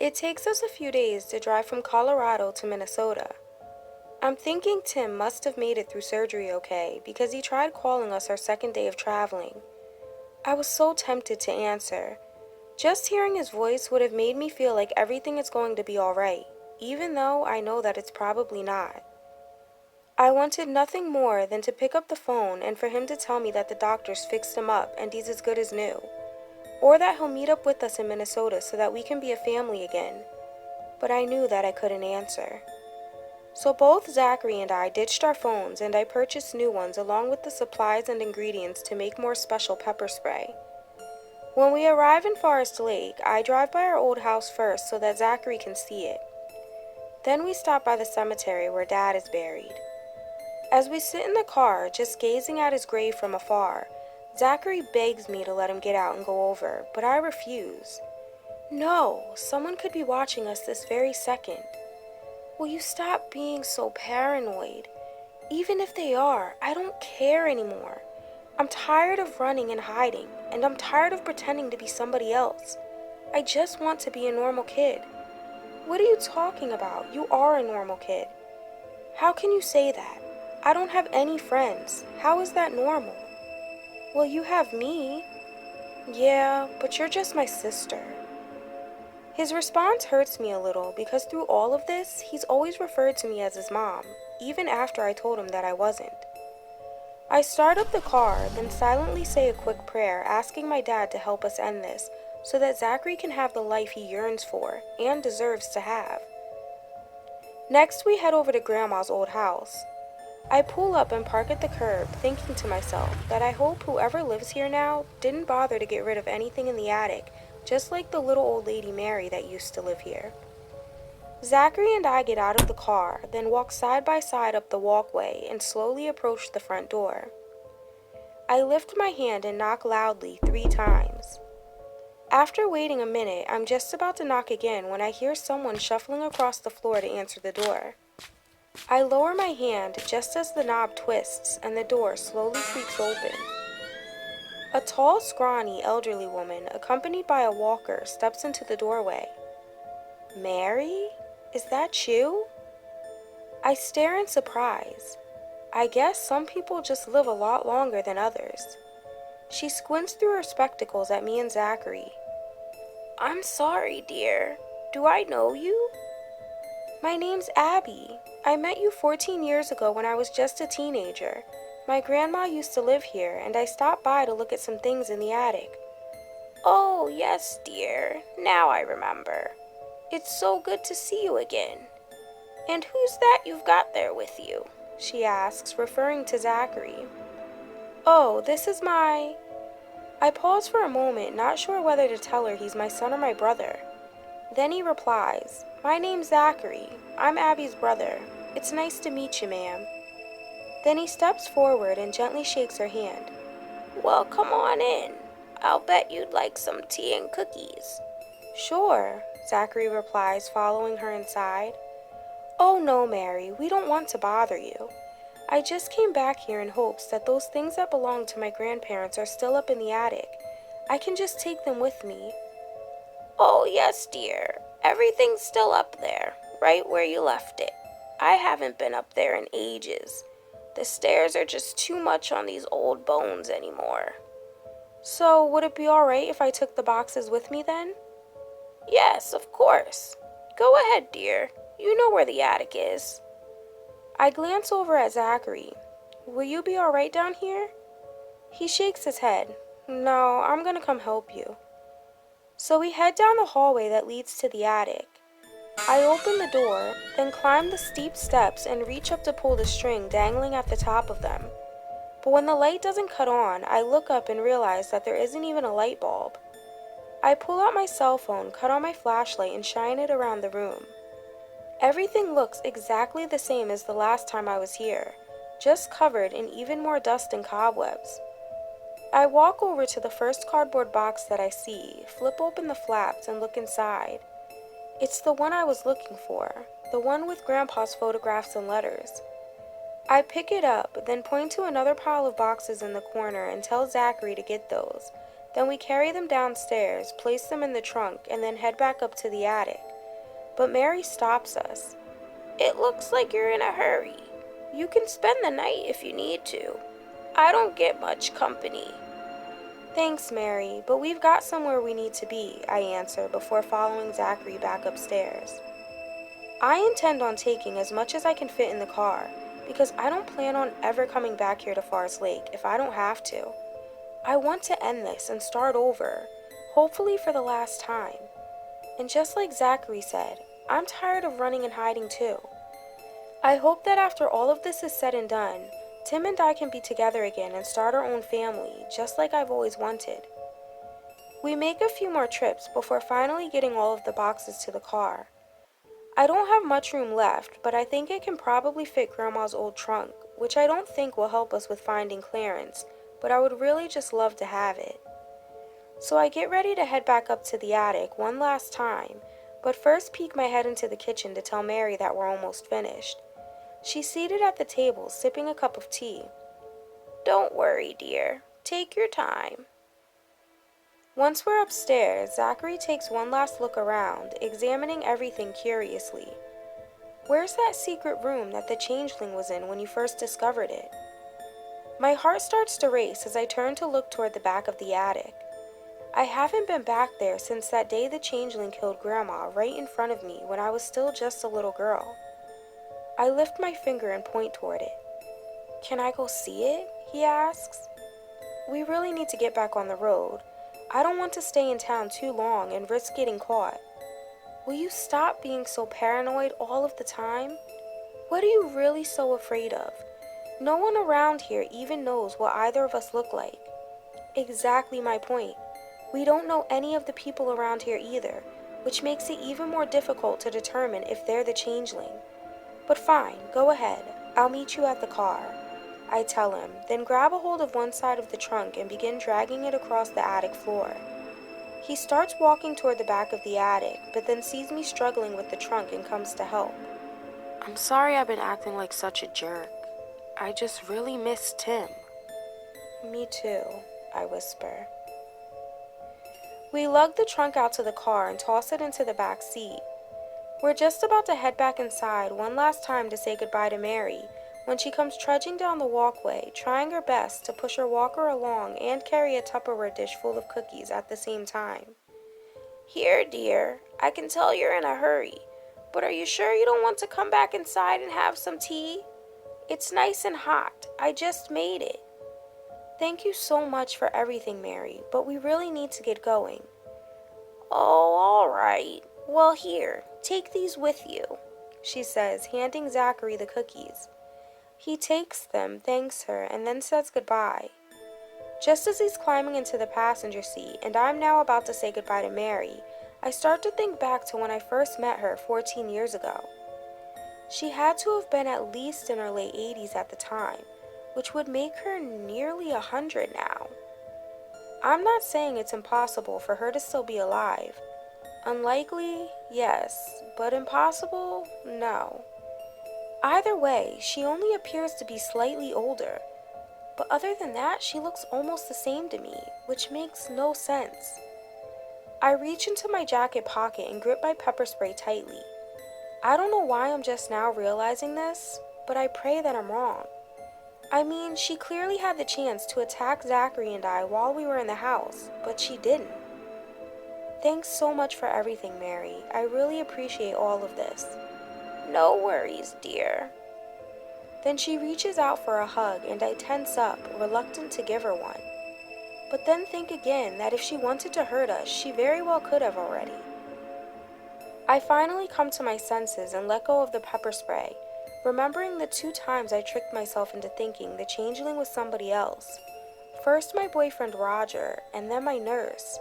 It takes us a few days to drive from Colorado to Minnesota. I'm thinking Tim must have made it through surgery okay because he tried calling us our second day of traveling. I was so tempted to answer. Just hearing his voice would have made me feel like everything is going to be alright, even though I know that it's probably not. I wanted nothing more than to pick up the phone and for him to tell me that the doctors fixed him up and he's as good as new, or that he'll meet up with us in Minnesota so that we can be a family again. But I knew that I couldn't answer. So both Zachary and I ditched our phones and I purchased new ones along with the supplies and ingredients to make more special pepper spray. When we arrive in Forest Lake, I drive by our old house first so that Zachary can see it. Then we stop by the cemetery where Dad is buried. As we sit in the car, just gazing at his grave from afar, Zachary begs me to let him get out and go over, but I refuse. No, someone could be watching us this very second. Will you stop being so paranoid? Even if they are, I don't care anymore. I'm tired of running and hiding, and I'm tired of pretending to be somebody else. I just want to be a normal kid. What are you talking about? You are a normal kid. How can you say that? I don't have any friends. How is that normal? Well, you have me. Yeah, but you're just my sister. His response hurts me a little because through all of this, he's always referred to me as his mom, even after I told him that I wasn't. I start up the car, then silently say a quick prayer asking my dad to help us end this so that Zachary can have the life he yearns for and deserves to have. Next, we head over to Grandma's old house. I pull up and park at the curb, thinking to myself that I hope whoever lives here now didn't bother to get rid of anything in the attic, just like the little old lady Mary that used to live here. Zachary and I get out of the car, then walk side by side up the walkway and slowly approach the front door. I lift my hand and knock loudly 3 times. After waiting a minute, I'm just about to knock again when I hear someone shuffling across the floor to answer the door. I lower my hand just as the knob twists and the door slowly creaks open. A tall, scrawny, elderly woman, accompanied by a walker, steps into the doorway. Mary? Is that you? I stare in surprise. I guess some people just live a lot longer than others. She squints through her spectacles at me and Zachary. I'm sorry, dear. Do I know you? My name's Abby. I met you 14 years ago when I was just a teenager. My grandma used to live here, and I stopped by to look at some things in the attic. Oh, yes, dear. Now I remember. It's so good to see you again. And who's that you've got there with you? She asks, referring to Zachary. Oh, this is my... I pause for a moment, not sure whether to tell her he's my son or my brother. Then he replies, My name's Zachary. I'm Abby's brother. It's nice to meet you, ma'am. Then he steps forward and gently shakes her hand. Well, come on in. I'll bet you'd like some tea and cookies. Sure, Zachary replies, following her inside. Oh no, Mary, we don't want to bother you. I just came back here in hopes that those things that belong to my grandparents are still up in the attic. I can just take them with me. Oh yes, dear. Everything's still up there, right where you left it. I haven't been up there in ages. The stairs are just too much on these old bones anymore. So, would it be alright if I took the boxes with me then? Yes, of course. Go ahead, dear. You know where the attic is. I glance over at Zachary. Will you be alright down here? He shakes his head. No, I'm gonna come help you. So we head down the hallway that leads to the attic. I open the door, then climb the steep steps and reach up to pull the string dangling at the top of them. But when the light doesn't cut on, I look up and realize that there isn't even a light bulb. I pull out my cell phone, cut on my flashlight, and shine it around the room. Everything looks exactly the same as the last time I was here, just covered in even more dust and cobwebs. I walk over to the first cardboard box that I see, flip open the flaps, and look inside. It's the one I was looking for, the one with Grandpa's photographs and letters. I pick it up, then point to another pile of boxes in the corner and tell Zachary to get those. Then we carry them downstairs, place them in the trunk, and then head back up to the attic, but Mary stops us. "It looks like you're in a hurry. You can spend the night if you need to. I don't get much company." "Thanks, Mary, but we've got somewhere we need to be," I answer before following Zachary back upstairs. I intend on taking as much as I can fit in the car, because I don't plan on ever coming back here to Forest Lake if I don't have to. I want to end this and start over, hopefully for the last time. And just like Zachary said, I'm tired of running and hiding too. I hope that after all of this is said and done, Tim and I can be together again and start our own family, just like I've always wanted. We make a few more trips before finally getting all of the boxes to the car. I don't have much room left, but I think it can probably fit Grandma's old trunk, which I don't think will help us with finding Clarence, but I would really just love to have it. So I get ready to head back up to the attic one last time, but first peek my head into the kitchen to tell Mary that we're almost finished. She's seated at the table, sipping a cup of tea. "Don't worry, dear. Take your time." Once we're upstairs, Zachary takes one last look around, examining everything curiously. "Where's that secret room that the changeling was in when you first discovered it?" My heart starts to race as I turn to look toward the back of the attic. I haven't been back there since that day the changeling killed Grandma right in front of me when I was still just a little girl. I lift my finger and point toward it. "Can I go see it?" he asks. "We really need to get back on the road. I don't want to stay in town too long and risk getting caught. Will you stop being so paranoid all of the time? What are you really so afraid of? No one around here even knows what either of us look like." Exactly my point. We don't know any of the people around here either, which makes it even more difficult to determine if they're the changeling. "But fine, go ahead. I'll meet you at the car," I tell him, then grab a hold of one side of the trunk and begin dragging it across the attic floor. He starts walking toward the back of the attic, but then sees me struggling with the trunk and comes to help. "I'm sorry I've been acting like such a jerk. I just really miss Tim." "Me too," I whisper. We lug the trunk out to the car and toss it into the back seat. We're just about to head back inside one last time to say goodbye to Mary when she comes trudging down the walkway, trying her best to push her walker along and carry a Tupperware dish full of cookies at the same time. "Here, dear, I can tell you're in a hurry, but are you sure you don't want to come back inside and have some tea? It's nice and hot. I just made it." "Thank you so much for everything, Mary, but we really need to get going." "Oh, all right. Well, here, take these with you," she says, handing Zachary the cookies. He takes them, thanks her, and then says goodbye. Just as he's climbing into the passenger seat, and I'm now about to say goodbye to Mary, I start to think back to when I first met her 14 years ago. She had to have been at least in her late 80s at the time, which would make her nearly 100 now. I'm not saying it's impossible for her to still be alive. Unlikely, yes, but impossible, no. Either way, she only appears to be slightly older, but other than that, she looks almost the same to me, which makes no sense. I reach into my jacket pocket and grip my pepper spray tightly. I don't know why I'm just now realizing this, but I pray that I'm wrong. I mean, she clearly had the chance to attack Zachary and I while we were in the house, but she didn't. Thanks so much for everything, Mary. I really appreciate all of this. No worries, dear. Then she reaches out for a hug and I tense up, reluctant to give her one. But then think again that if she wanted to hurt us, she very well could have already. I finally come to my senses and let go of the pepper spray, remembering the 2 times I tricked myself into thinking the changeling was somebody else. First my boyfriend Roger, and then my nurse.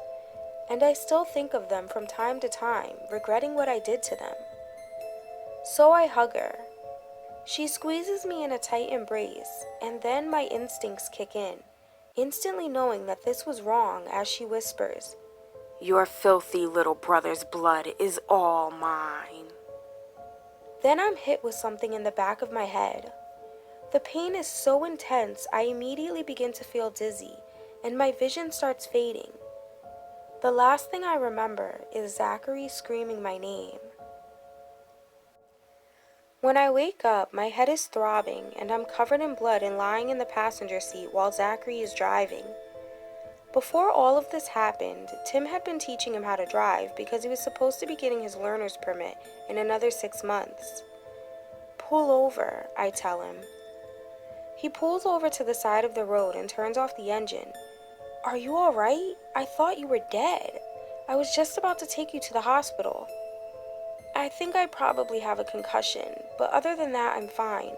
And I still think of them from time to time, regretting what I did to them. So I hug her. She squeezes me in a tight embrace, and then my instincts kick in, instantly knowing that this was wrong as she whispers, "Your filthy little brother's blood is all mine." Then I'm hit with something in the back of my head. The pain is so intense I immediately begin to feel dizzy, and my vision starts fading. The last thing I remember is Zachary screaming my name. When I wake up, my head is throbbing and I'm covered in blood and lying in the passenger seat while Zachary is driving. Before all of this happened, Tim had been teaching him how to drive because he was supposed to be getting his learner's permit in another 6 months. "Pull over," I tell him. He pulls over to the side of the road and turns off the engine. "Are you all right? I thought you were dead. I was just about to take you to the hospital." "I think I probably have a concussion, but other than that, I'm fine."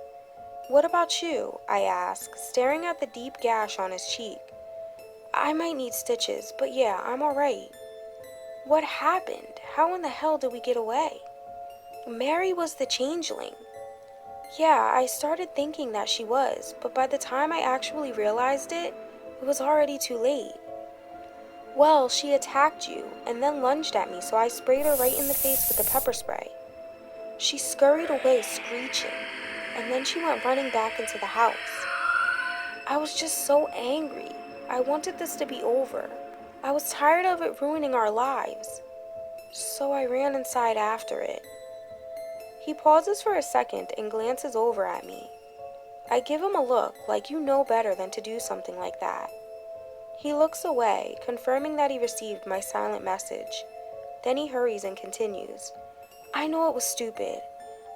"What about you?" I ask, staring at the deep gash on his cheek. "I might need stitches, but yeah, I'm all right." "What happened? How in the hell did we get away?" "Mary was the changeling." "Yeah, I started thinking that she was, but by the time I actually realized it was already too late." "Well, she attacked you and then lunged at me, so I sprayed her right in the face with the pepper spray. She scurried away screeching, and then she went running back into the house. I was just so angry. I wanted this to be over. I was tired of it ruining our lives. So I ran inside after it." He pauses for a second and glances over at me. I give him a look like you know better than to do something like that. He looks away, confirming that he received my silent message. Then he hurries and continues. "I know it was stupid.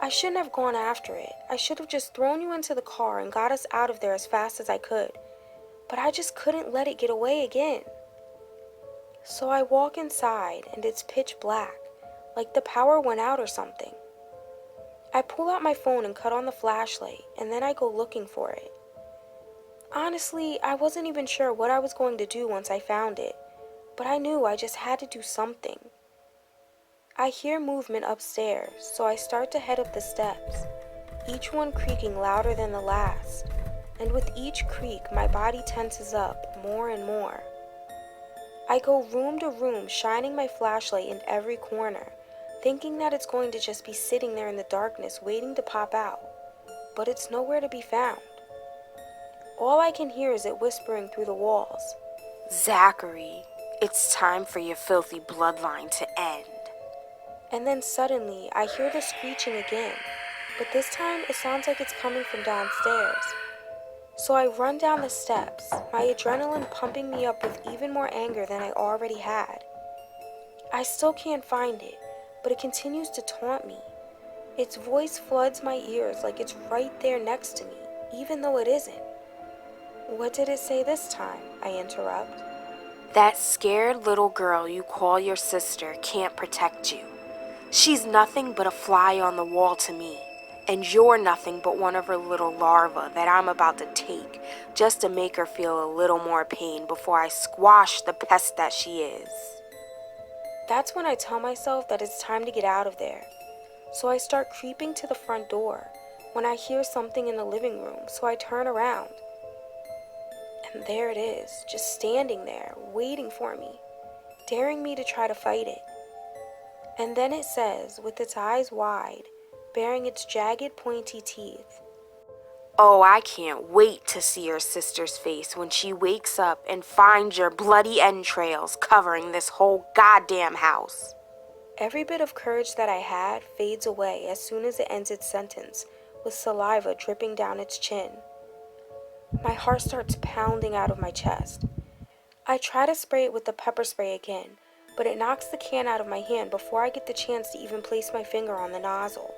I shouldn't have gone after it. I should have just thrown you into the car and got us out of there as fast as I could. But I just couldn't let it get away again." So I walk inside and it's pitch black, like the power went out or something. I pull out my phone and cut on the flashlight, and then I go looking for it. Honestly, I wasn't even sure what I was going to do once I found it, but I knew I just had to do something. I hear movement upstairs, so I start to head up the steps, each one creaking louder than the last, and with each creak my body tenses up more and more. I go room to room, shining my flashlight in every corner, thinking that it's going to just be sitting there in the darkness waiting to pop out, but it's nowhere to be found. All I can hear is it whispering through the walls. "Zachary, it's time for your filthy bloodline to end." And then suddenly, I hear the screeching again, but this time it sounds like it's coming from downstairs. So I run down the steps, my adrenaline pumping me up with even more anger than I already had. I still can't find it, but it continues to taunt me. Its voice floods my ears like it's right there next to me, even though it isn't. "What did it say this time?" I interrupt. "That scared little girl you call your sister can't protect you. She's nothing but a fly on the wall to me, and you're nothing but one of her little larvae that I'm about to take just to make her feel a little more pain before I squash the pest that she is." That's when I tell myself that it's time to get out of there. So I start creeping to the front door when I hear something in the living room, so I turn around. And there it is, just standing there, waiting for me, daring me to try to fight it. And then it says, with its eyes wide, baring its jagged, pointy teeth, "Oh, I can't wait to see your sister's face when she wakes up and finds your bloody entrails covering this whole goddamn house." Every bit of courage that I had fades away as soon as it ends its sentence, with saliva dripping down its chin. My heart starts pounding out of my chest. I try to spray it with the pepper spray again, but it knocks the can out of my hand before I get the chance to even place my finger on the nozzle.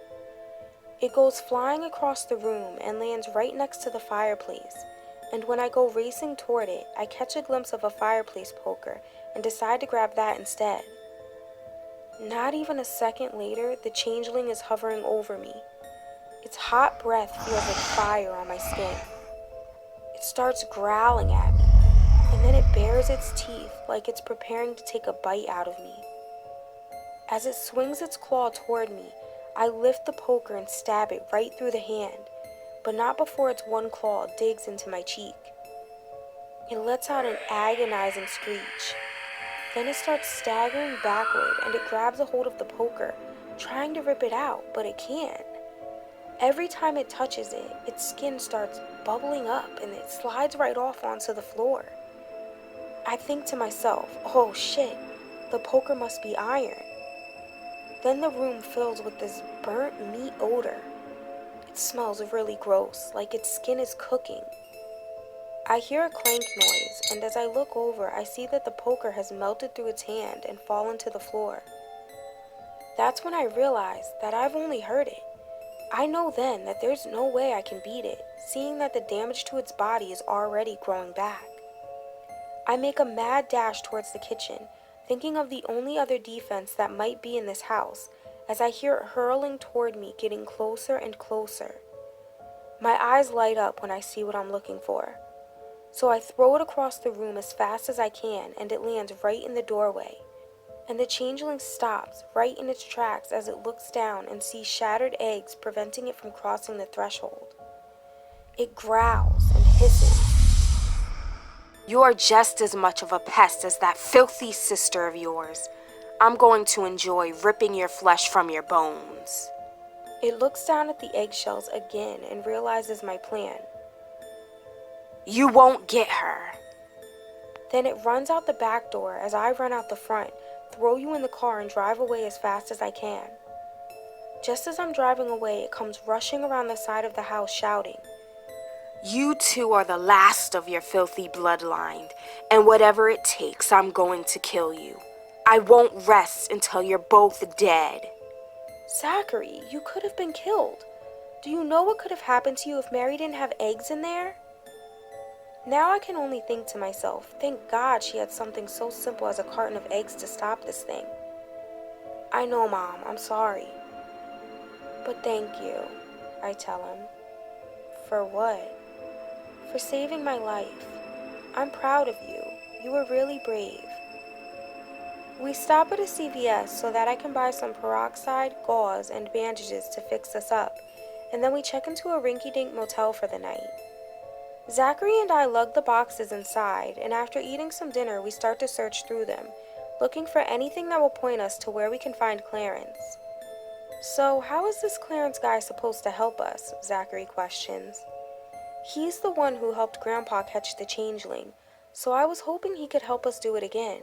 It goes flying across the room and lands right next to the fireplace, and when I go racing toward it, I catch a glimpse of a fireplace poker and decide to grab that instead. Not even a second later, the changeling is hovering over me. Its hot breath feels like fire on my skin. It starts growling at me, and then it bares its teeth like it's preparing to take a bite out of me. As it swings its claw toward me, I lift the poker and stab it right through the hand, but not before its one claw digs into my cheek. It lets out an agonizing screech. Then it starts staggering backward and it grabs a hold of the poker, trying to rip it out, but it can't. Every time it touches it, its skin starts bubbling up and it slides right off onto the floor. I think to myself, oh shit, the poker must be iron. Then the room fills with this burnt meat odor. It smells really gross, like its skin is cooking. I hear a clank noise, and as I look over, I see that the poker has melted through its hand and fallen to the floor. That's when I realize that I've only heard it. I know then that there's no way I can beat it, seeing that the damage to its body is already growing back. I make a mad dash towards the kitchen, thinking of the only other defense that might be in this house, as I hear it hurling toward me, getting closer and closer. My eyes light up when I see what I'm looking for. So I throw it across the room as fast as I can, and it lands right in the doorway. And the changeling stops right in its tracks as it looks down and sees shattered eggs preventing it from crossing the threshold. It growls and hisses. You're just as much of a pest as that filthy sister of yours. I'm going to enjoy ripping your flesh from your bones. It looks down at the eggshells again and realizes my plan. You won't get her. Then it runs out the back door as I run out the front, throw you in the car, and drive away as fast as I can. Just as I'm driving away, it comes rushing around the side of the house shouting, You two are the last of your filthy bloodline, and whatever it takes, I'm going to kill you. I won't rest until you're both dead. Zachary, you could have been killed. Do you know what could have happened to you if Mary didn't have eggs in there? Now I can only think to myself, thank God she had something so simple as a carton of eggs to stop this thing. I know, Mom, I'm sorry. But thank you, I tell him. For what? For saving my life. I'm proud of you. You were really brave. We stop at a CVS so that I can buy some peroxide, gauze, and bandages to fix us up, and then we check into a rinky-dink motel for the night. Zachary and I lug the boxes inside, and after eating some dinner, we start to search through them, looking for anything that will point us to where we can find Clarence. So, how is this Clarence guy supposed to help us? Zachary questions. He's the one who helped Grandpa catch the changeling, so I was hoping he could help us do it again.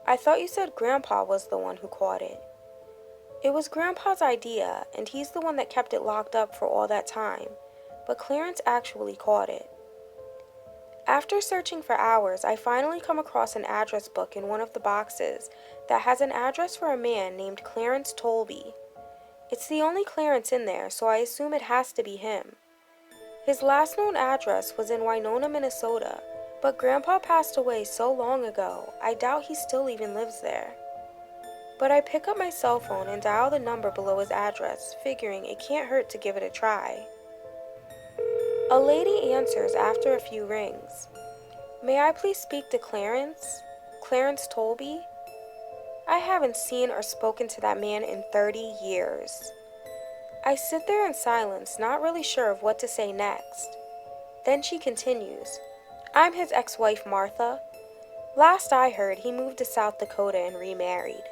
I thought you said Grandpa was the one who caught it. It was Grandpa's idea, and he's the one that kept it locked up for all that time, but Clarence actually caught it. After searching for hours, I finally come across an address book in one of the boxes that has an address for a man named Clarence Tolby. It's the only Clarence in there, so I assume it has to be him. His last known address was in Winona, Minnesota, but Grandpa passed away so long ago, I doubt he still even lives there. But I pick up my cell phone and dial the number below his address, figuring it can't hurt to give it a try. A lady answers after a few rings. May I please speak to Clarence? Clarence Tolby? I haven't seen or spoken to that man in 30 years. I sit there in silence, not really sure of what to say next. Then she continues, I'm his ex-wife, Martha. Last I heard, he moved to South Dakota and remarried.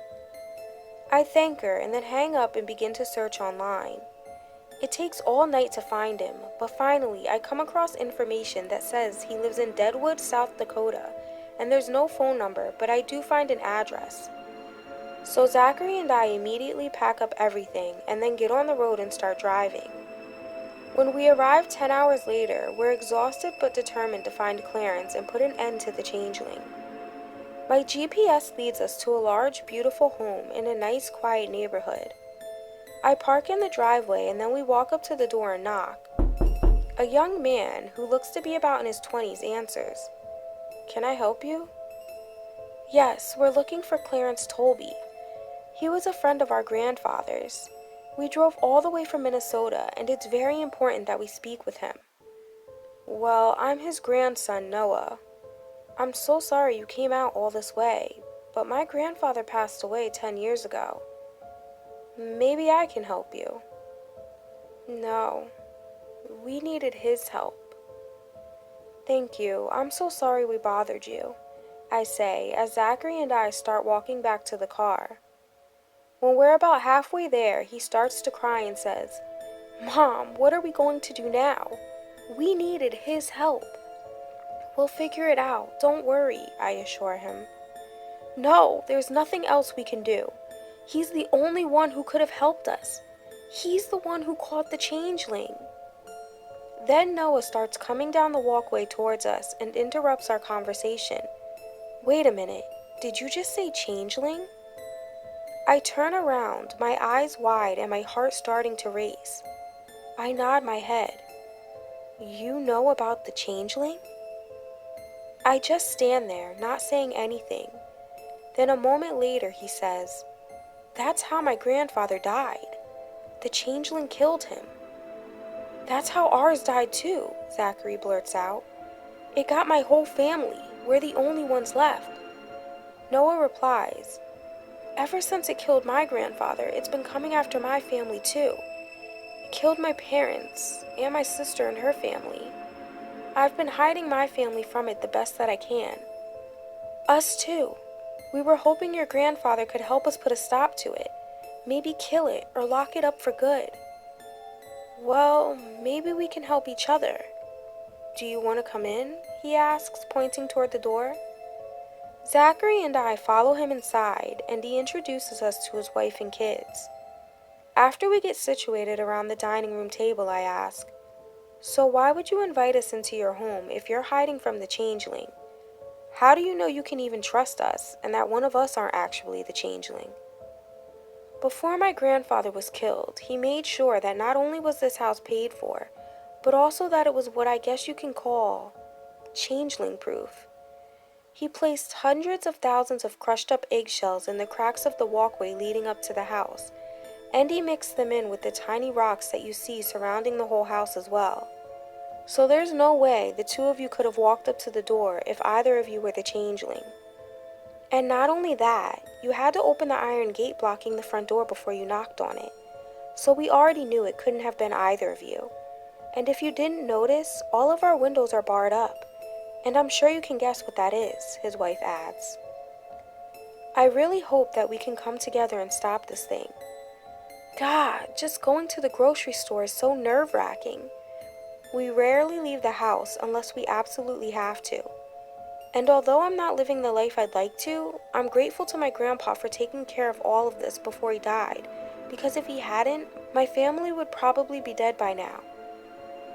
I thank her and then hang up and begin to search online. It takes all night to find him, but finally I come across information that says he lives in Deadwood, South Dakota, and there's no phone number, but I do find an address. So Zachary and I immediately pack up everything and then get on the road and start driving. When we arrive 10 hours later, we're exhausted but determined to find Clarence and put an end to the changeling. My GPS leads us to a large, beautiful home in a nice, quiet neighborhood. I park in the driveway and then we walk up to the door and knock. A young man, who looks to be about in his 20s, answers. Can I help you? Yes, we're looking for Clarence Tolby. He was a friend of our grandfather's. We drove all the way from Minnesota, and it's very important that we speak with him. Well, I'm his grandson, Noah. I'm so sorry you came out all this way, but my grandfather passed away 10 years ago. Maybe I can help you. No, we needed his help. Thank you. I'm so sorry we bothered you, I say as Zachary and I start walking back to the car. When we're about halfway there, he starts to cry and says, Mom, what are we going to do now? We needed his help. We'll figure it out. Don't worry, I assure him. No, there's nothing else we can do. He's the only one who could have helped us. He's the one who caught the changeling. Then Noah starts coming down the walkway towards us and interrupts our conversation. Wait a minute, did you just say changeling? I turn around, my eyes wide and my heart starting to race. I nod my head. You know about the changeling? I just stand there, not saying anything. Then a moment later he says, That's how my grandfather died. The changeling killed him. That's how ours died too, Zachary blurts out. It got my whole family. We're the only ones left. Noah replies, Ever since it killed my grandfather, it's been coming after my family too. It killed my parents, and my sister and her family. I've been hiding my family from it the best that I can. Us too. We were hoping your grandfather could help us put a stop to it. Maybe kill it or lock it up for good. Well, maybe we can help each other. Do you want to come in? He asks, pointing toward the door. Zachary and I follow him inside, and he introduces us to his wife and kids. After we get situated around the dining room table, I ask, So why would you invite us into your home if you're hiding from the changeling? How do you know you can even trust us and that one of us aren't actually the changeling? Before my grandfather was killed, he made sure that not only was this house paid for, but also that it was what I guess you can call changeling proof. He placed hundreds of thousands of crushed up eggshells in the cracks of the walkway leading up to the house, and he mixed them in with the tiny rocks that you see surrounding the whole house as well. So there's no way the two of you could have walked up to the door if either of you were the changeling. And not only that, you had to open the iron gate blocking the front door before you knocked on it. So we already knew it couldn't have been either of you. And if you didn't notice, all of our windows are barred up. And I'm sure you can guess what that is, his wife adds. I really hope that we can come together and stop this thing. God, just going to the grocery store is so nerve-wracking. We rarely leave the house unless we absolutely have to. And although I'm not living the life I'd like to, I'm grateful to my grandpa for taking care of all of this before he died, because if he hadn't, my family would probably be dead by now.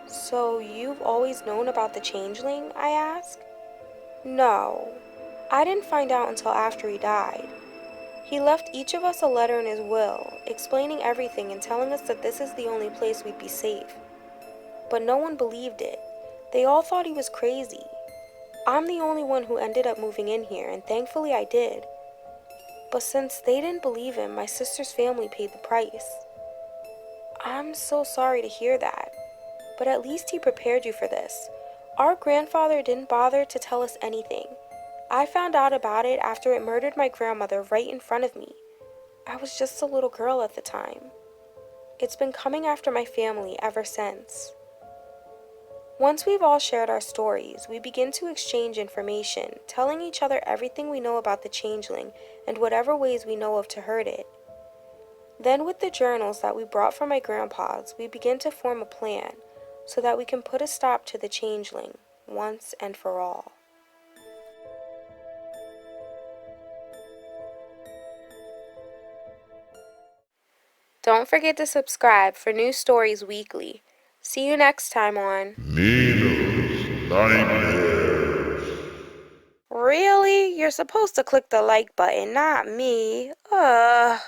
So you've always known about the changeling? I ask. No, I didn't find out until after he died. He left each of us a letter in his will, explaining everything and telling us that this is the only place we'd be safe. But no one believed it. They all thought he was crazy. I'm the only one who ended up moving in here, and thankfully I did. But since they didn't believe him, my sister's family paid the price. I'm so sorry to hear that, but at least he prepared you for this. Our grandfather didn't bother to tell us anything. I found out about it after it murdered my grandmother right in front of me. I was just a little girl at the time. It's been coming after my family ever since. Once we've all shared our stories, we begin to exchange information, telling each other everything we know about the changeling and whatever ways we know of to hurt it. Then with the journals that we brought from my grandpa's, we begin to form a plan so that we can put a stop to the changeling once and for all. Don't forget to subscribe for new stories weekly. See you next time on Nina's Nightmares. Really? You're supposed to click the like button, not me. Ugh.